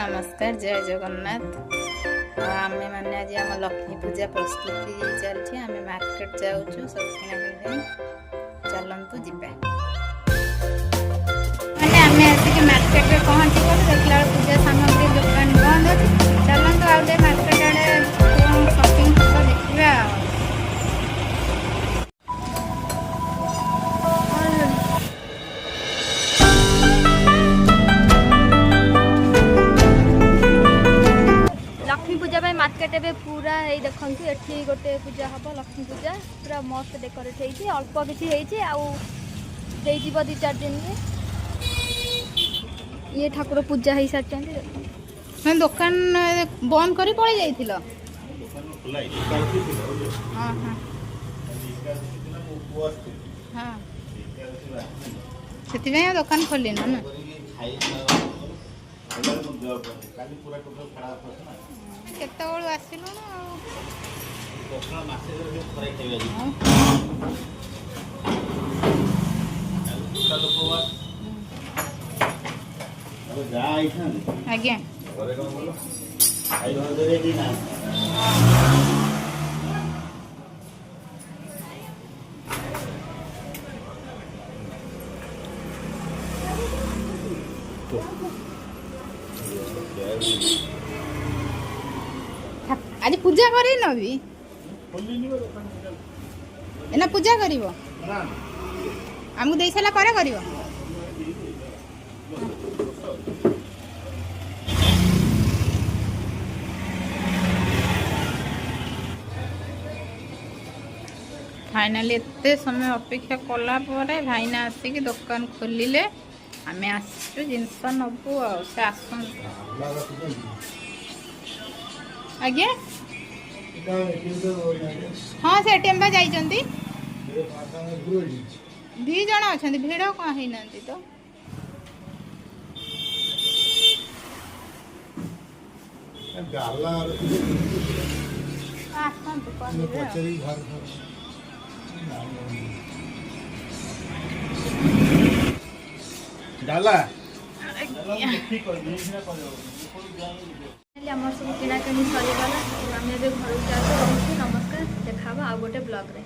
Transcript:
नमस्कार जय जगन्नाथ। आम मैंने आज आम लक्ष्मी पूजा प्रस्तुति चलती आम मार्केट जाऊँ सब किना चलतु जीवा मैंने आम आसिक मार्केट में पहुँची गलु देखला पूजा सामग्री दुकान बंद अच्छी चलतु आउ मार्केट आड़े शॉपिंग देखा। लक्ष्मी पूजा मार्केट ए पूरा ये देखु ये गोटे पूजा हम लक्ष्मी पूजा पूरा मस्त डेकोरेट होती अल्प किसी हो दी चार दिन में ये ठाकुर पूजा हो सारी दुकान बंद कर पड़े जाइल से दुकान खोल ना केत आसिलु आज्ञा आज पूजा करी न भी एना पूजा करिवो हमको देई साला करे करिवो फाइनाली एते समय अपेक्षा कला परे भाईना आसिक दुकान खोलिले आमे आसु जिनस नबु आ से आसन आज्ञा हाँ से टेम्बा जाइछंती दी जण अछंती भिड़ कौन है ना तो डाला आम सब किणाकिणी सरीगला आम घर जाऊँ। नमस्कार देखा आ गोटे ब्लॉग रे।